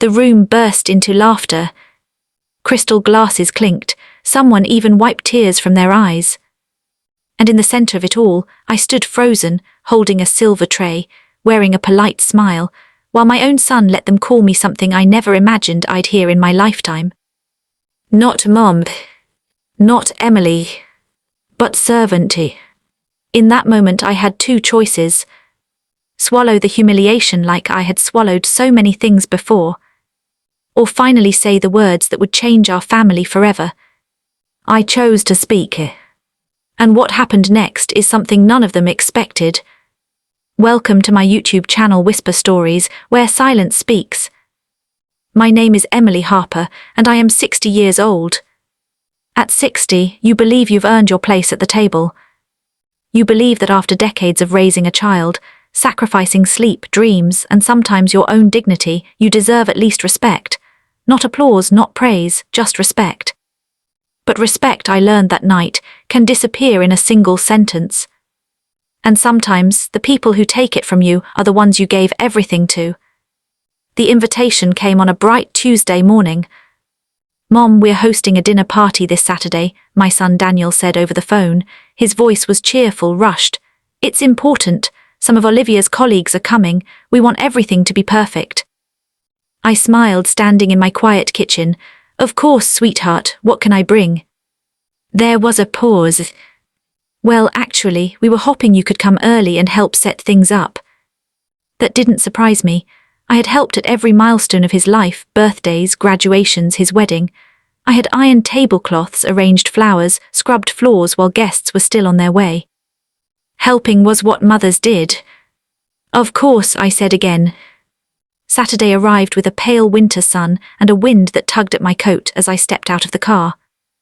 The room burst into laughter. Crystal glasses clinked, someone even wiped tears from their eyes. And in the center of it all, I stood frozen, holding a silver tray, wearing a polite smile, while my own son let them call me something I never imagined I'd hear in my lifetime. Not Mom, not Emily, but servanty. In that moment I had two choices. Swallow the humiliation like I had swallowed so many things before, or finally say the words that would change our family forever. I chose to speak. And what happened next is something none of them expected. Welcome to my YouTube channel Whisper Stories, where silence speaks. My name is Emily Harper, and I am 60 years old. At 60, you believe you've earned your place at the table. You believe that after decades of raising a child, sacrificing sleep, dreams, and sometimes your own dignity, you deserve at least respect. Not applause, not praise, just respect. But respect, I learned that night, can disappear in a single sentence. And sometimes, the people who take it from you are the ones you gave everything to. The invitation came on a bright Tuesday morning. Mom, we're hosting a dinner party this Saturday, my son Daniel said over the phone. His voice was cheerful, rushed. It's important. Some of Olivia's colleagues are coming. We want everything to be perfect. I smiled, standing in my quiet kitchen. Of course, sweetheart, what can I bring? There was a pause. Well, actually, we were hoping you could come early and help set things up. That didn't surprise me. I had helped at every milestone of his life, birthdays, graduations, his wedding. I had ironed tablecloths, arranged flowers, scrubbed floors while guests were still on their way. Helping was what mothers did. Of course, I said again. Saturday arrived with a pale winter sun and a wind that tugged at my coat as I stepped out of the car.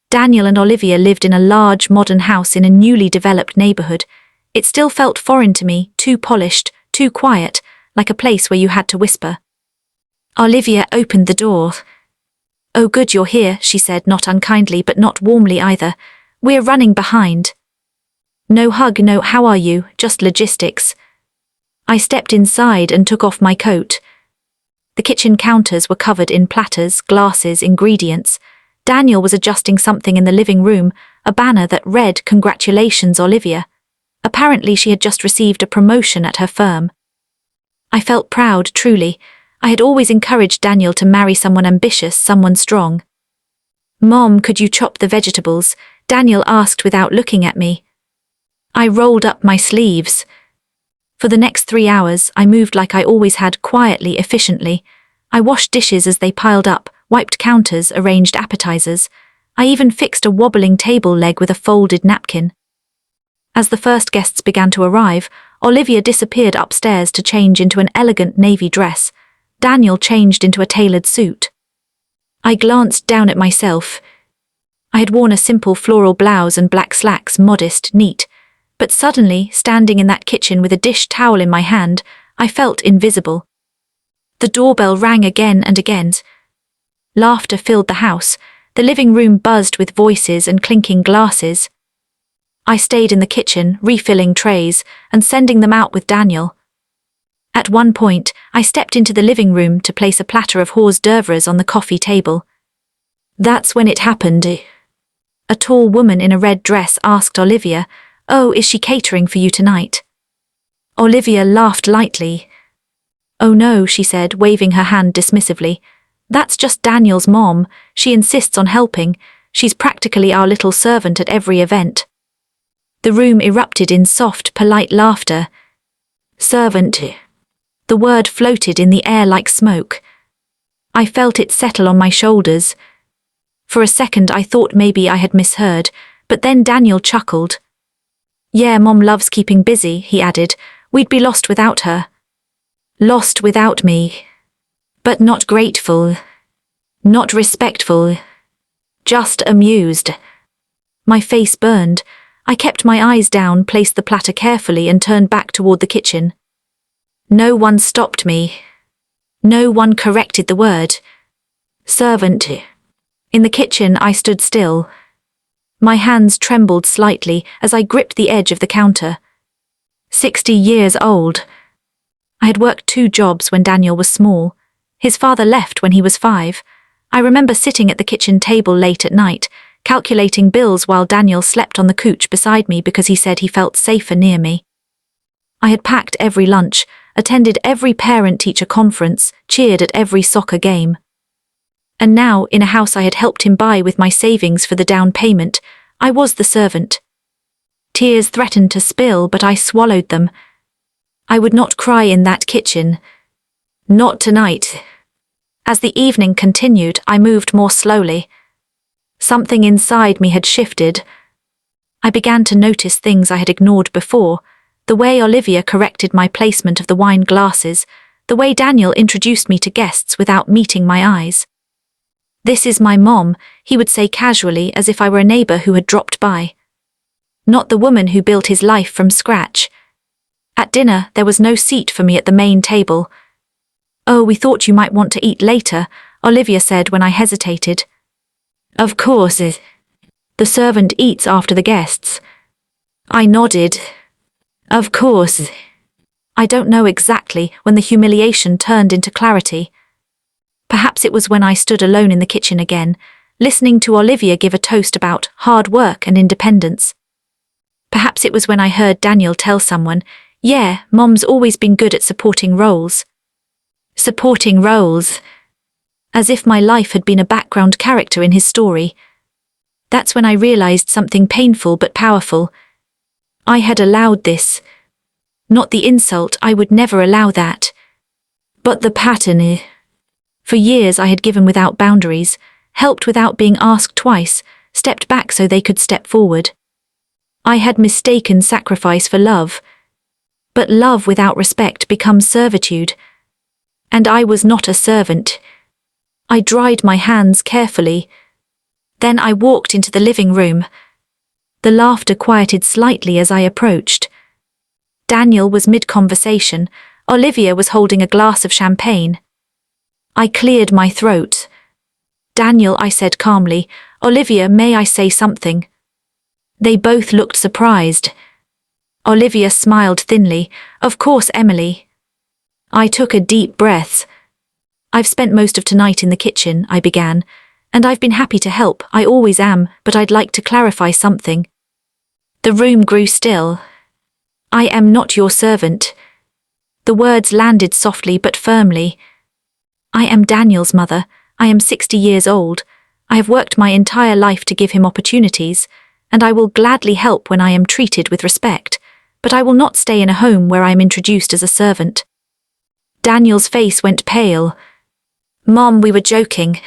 Daniel and Olivia lived in a large, modern house in a newly developed neighborhood. It still felt foreign to me, too polished, too quiet, like a place where you had to whisper. Olivia opened the door. Oh, good you're here, she said, not unkindly but not warmly either. We're running behind. No hug, no how are you, just logistics. I stepped inside and took off my coat. The kitchen counters were covered in platters, glasses, ingredients. Daniel was adjusting something in the living room, a banner that read, "Congratulations, Olivia." Apparently she had just received a promotion at her firm. I felt proud, truly. I had always encouraged Daniel to marry someone ambitious, someone strong. Mom, could you chop the vegetables? Daniel asked without looking at me. I rolled up my sleeves. For the next 3 hours, I moved like I always had, quietly, efficiently. I washed dishes as they piled up, wiped counters, arranged appetizers. I even fixed a wobbling table leg with a folded napkin. As the first guests began to arrive, Olivia disappeared upstairs to change into an elegant navy dress. Daniel changed into a tailored suit. I glanced down at myself. I had worn a simple floral blouse and black slacks, modest, neat. But suddenly, standing in that kitchen with a dish towel in my hand, I felt invisible. The doorbell rang again and again. Laughter filled the house. The living room buzzed with voices and clinking glasses. I stayed in the kitchen, refilling trays and sending them out with Daniel. At one point, I stepped into the living room to place a platter of hors d'oeuvres on the coffee table. That's when it happened. A tall woman in a red dress asked Olivia, "Oh, is she catering for you tonight?" Olivia laughed lightly. "Oh no," she said, waving her hand dismissively. "That's just Daniel's mom. She insists on helping. She's practically our little servant at every event." The room erupted in soft, polite laughter. Servant. The word floated in the air like smoke. I felt it settle on my shoulders. For a second I thought maybe I had misheard, but then Daniel chuckled. "Yeah, Mom loves keeping busy," he added. "We'd be lost without her." Lost without me. But not grateful. Not respectful. Just amused. My face burned. I kept my eyes down, placed the platter carefully and turned back toward the kitchen. No one stopped me. No one corrected the word. Servant. In the kitchen I stood still. My hands trembled slightly as I gripped the edge of the counter. 60 years old. I had worked 2 jobs when Daniel was small. His father left when he was 5. I remember sitting at the kitchen table late at night, calculating bills while Daniel slept on the couch beside me because he said he felt safer near me. I had packed every lunch, attended every parent-teacher conference, cheered at every soccer game. And now, in a house I had helped him buy with my savings for the down payment, I was the servant. Tears threatened to spill, but I swallowed them. I would not cry in that kitchen. Not tonight. As the evening continued, I moved more slowly. Something inside me had shifted. I began to notice things I had ignored before, the way Olivia corrected my placement of the wine glasses, the way Daniel introduced me to guests without meeting my eyes. "This is my mom," he would say casually as if I were a neighbor who had dropped by. Not the woman who built his life from scratch. At dinner, there was no seat for me at the main table. "Oh, we thought you might want to eat later," Olivia said when I hesitated. "Of course. The servant eats after the guests." I nodded. "Of course." I don't know exactly when the humiliation turned into clarity. Perhaps it was when I stood alone in the kitchen again, listening to Olivia give a toast about hard work and independence. Perhaps it was when I heard Daniel tell someone, "Yeah, Mom's always been good at supporting roles." Supporting roles. As if my life had been a background character in his story. That's when I realized something painful but powerful. I had allowed this. Not the insult, I would never allow that. But the pattern. For years I had given without boundaries, helped without being asked twice, stepped back so they could step forward. I had mistaken sacrifice for love. But love without respect becomes servitude. And I was not a servant. I dried my hands carefully. Then I walked into the living room. The laughter quieted slightly as I approached. Daniel was mid-conversation. Olivia was holding a glass of champagne. I cleared my throat. "Daniel," I said calmly. "Olivia, may I say something?" They both looked surprised. Olivia smiled thinly. "Of course, Emily." I took a deep breath. "I've spent most of tonight in the kitchen," I began, "and I've been happy to help, I always am, but I'd like to clarify something." The room grew still. "I am not your servant." The words landed softly but firmly. "I am Daniel's mother. I am 60 years old. I have worked my entire life to give him opportunities, and I will gladly help when I am treated with respect, but I will not stay in a home where I am introduced as a servant." Daniel's face went pale. "Mom, we were joking."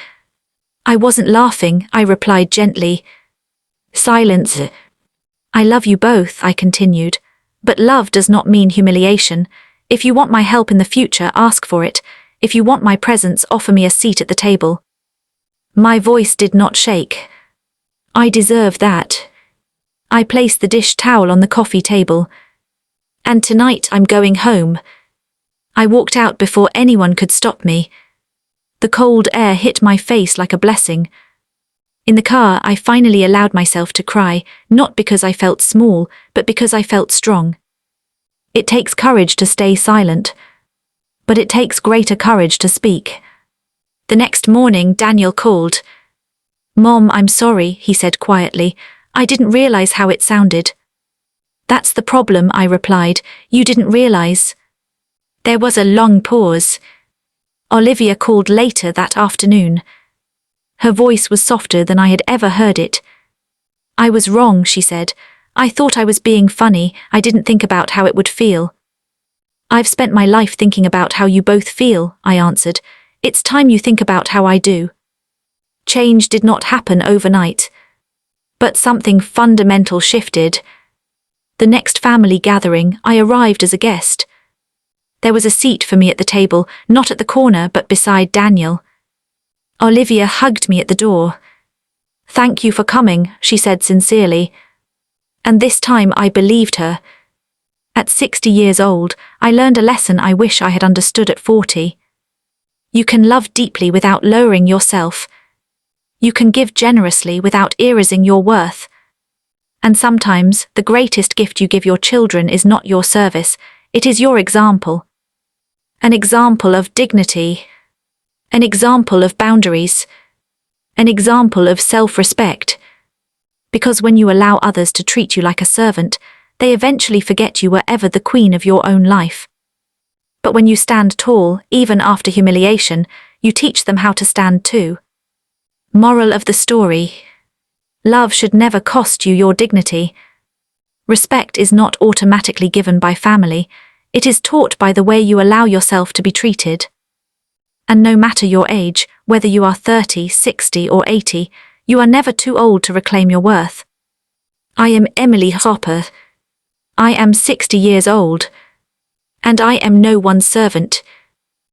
"I wasn't laughing," I replied gently. Silence. "I love you both," I continued, "but love does not mean humiliation. If you want my help in the future, ask for it. If you want my presence, offer me a seat at the table." My voice did not shake. "I deserve that." I placed the dish towel on the coffee table. "And tonight I'm going home." I walked out before anyone could stop me. The cold air hit my face like a blessing. In the car, I finally allowed myself to cry, not because I felt small, but because I felt strong. It takes courage to stay silent. But it takes greater courage to speak. The next morning, Daniel called. "Mom, I'm sorry," he said quietly. "I didn't realize how it sounded." "That's the problem," I replied. "You didn't realize." There was a long pause. Olivia called later that afternoon. Her voice was softer than I had ever heard it. "I was wrong," she said. "I thought I was being funny. I didn't think about how it would feel." "I've spent my life thinking about how you both feel," I answered. "It's time you think about how I do." Change did not happen overnight. But something fundamental shifted. The next family gathering, I arrived as a guest. There was a seat for me at the table, not at the corner but beside Daniel. Olivia hugged me at the door. "Thank you for coming," she said sincerely. And this time I believed her. At 60 years old, I learned a lesson I wish I had understood at 40. You can love deeply without lowering yourself. You can give generously without erasing your worth. And sometimes, the greatest gift you give your children is not your service, it is your example. An example of dignity. An example of boundaries. An example of self-respect. Because when you allow others to treat you like a servant, they eventually forget you were ever the queen of your own life. But when you stand tall, even after humiliation, you teach them how to stand too. Moral of the story. Love should never cost you your dignity. Respect is not automatically given by family, it is taught by the way you allow yourself to be treated. And no matter your age, whether you are 30, 60 or 80, you are never too old to reclaim your worth. I am Emily Harper. I am 60 years old. And I am no one's servant.